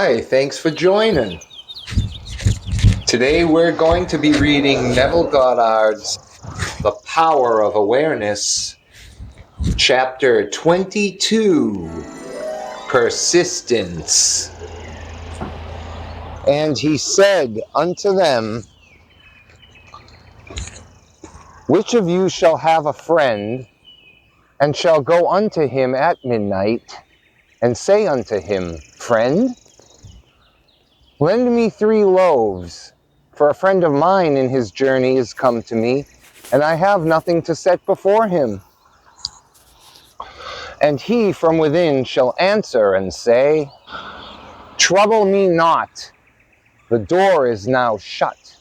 Hi, thanks for joining. Today we're going to be reading Neville Goddard's The Power of Awareness, Chapter 22, Persistence. And he said unto them, Which of you shall have a friend, and shall go unto him at midnight, and say unto him, Friend, lend me 3 loaves, for a friend of mine in his journey is come to me, and I have nothing to set before him. And he from within shall answer and say, Trouble me not, the door is now shut,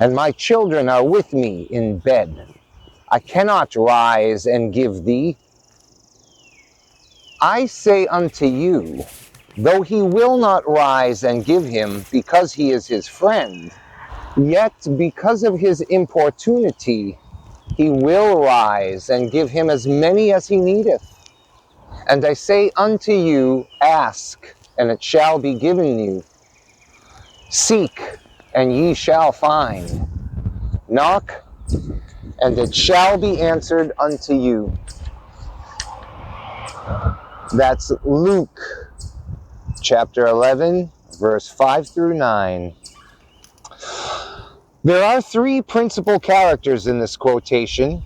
and my children are with me in bed. I cannot rise and give thee. I say unto you, though he will not rise and give him because he is his friend, yet because of his importunity he will rise and give him as many as he needeth. And I say unto you, ask, and it shall be given you. Seek, and ye shall find. Knock, and it shall be answered unto you. That's Luke chapter 11, verse 5 through 9. There are 3 principal characters in this quotation,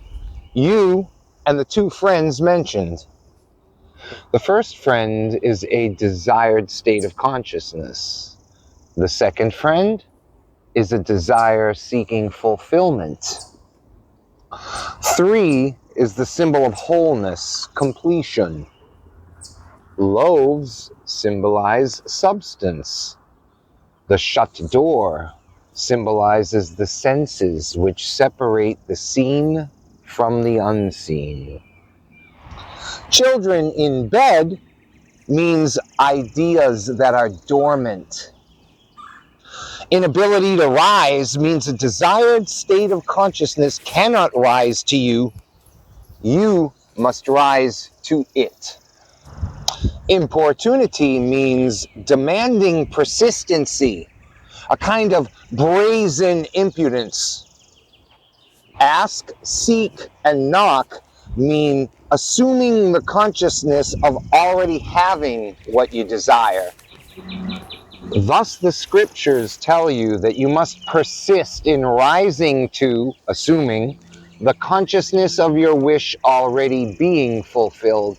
you and the 2 friends mentioned. The first friend is a desired state of consciousness. The second friend is a desire seeking fulfillment. 3 is the symbol of wholeness, completion. Loaves symbolize substance. The shut door symbolizes the senses which separate the seen from the unseen. Children in bed means ideas that are dormant. Inability to rise means a desired state of consciousness cannot rise to you. You must rise to it. Importunity means demanding persistency, a kind of brazen impudence. Ask, seek, and knock mean assuming the consciousness of already having what you desire. Thus the scriptures tell you that you must persist in rising to, assuming, the consciousness of your wish already being fulfilled.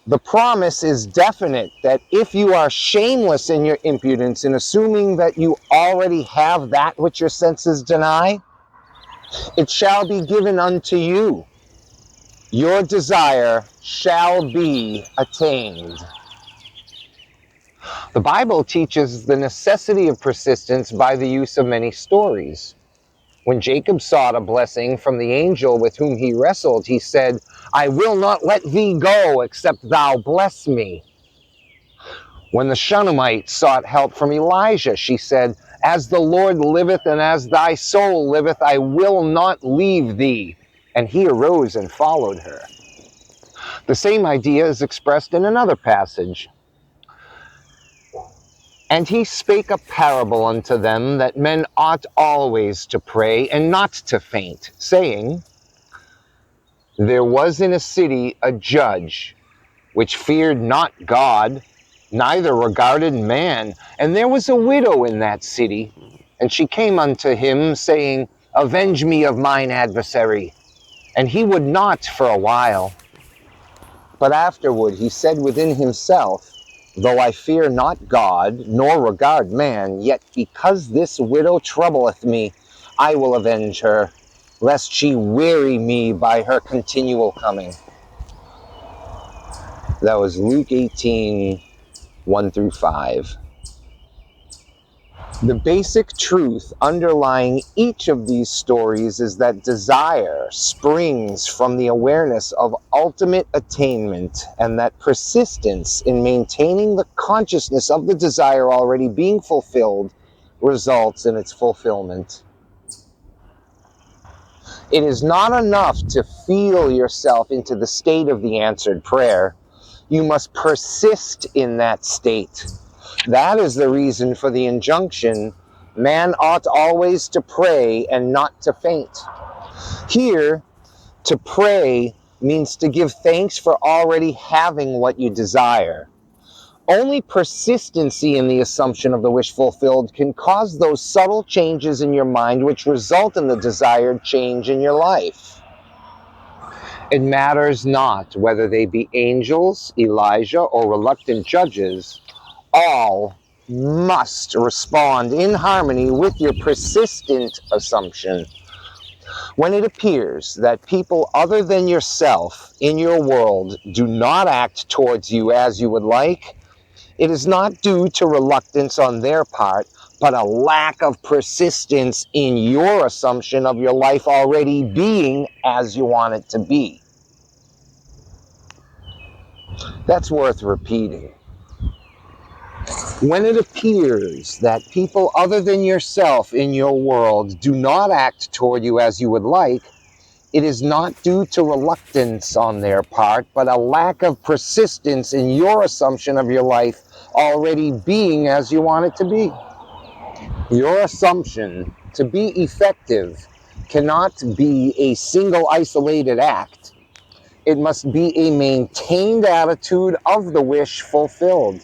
The promise is definite that if you are shameless in your impudence in assuming that you already have that which your senses deny, it shall be given unto you. Your desire shall be attained. The Bible teaches the necessity of persistence by the use of many stories. When Jacob sought a blessing from the angel with whom he wrestled, he said, I will not let thee go except thou bless me. When the Shunammite sought help from Elisha, she said, As the Lord liveth and as thy soul liveth, I will not leave thee. And he arose and followed her. The same idea is expressed in another passage. And he spake a parable unto them that men ought always to pray and not to faint, saying, There was in a city a judge, which feared not God, neither regarded man. And there was a widow in that city, and she came unto him, saying, Avenge me of mine adversary. And he would not for a while. But afterward he said within himself, Though I fear not God, nor regard man, yet because this widow troubleth me, I will avenge her, lest she weary me by her continual coming. That was Luke 18, 1 through 5. The basic truth underlying each of these stories is that desire springs from the awareness of ultimate attainment, and that persistence in maintaining the consciousness of the desire already being fulfilled results in its fulfillment. It is not enough to feel yourself into the state of the answered prayer. You must persist in that state. That is the reason for the injunction, man ought always to pray and not to faint. Here, to pray means to give thanks for already having what you desire. Only persistency in the assumption of the wish fulfilled can cause those subtle changes in your mind which result in the desired change in your life. It matters not whether they be angels, Elijah, or reluctant judges, all must respond in harmony with your persistent assumption. When it appears that people other than yourself in your world do not act towards you as you would like, it is not due to reluctance on their part, but a lack of persistence in your assumption of your life already being as you want it to be. That's worth repeating. When it appears that people other than yourself in your world do not act toward you as you would like, it is not due to reluctance on their part, but a lack of persistence in your assumption of your life already being as you want it to be. Your assumption, to be effective, cannot be a single isolated act. It must be a maintained attitude of the wish fulfilled.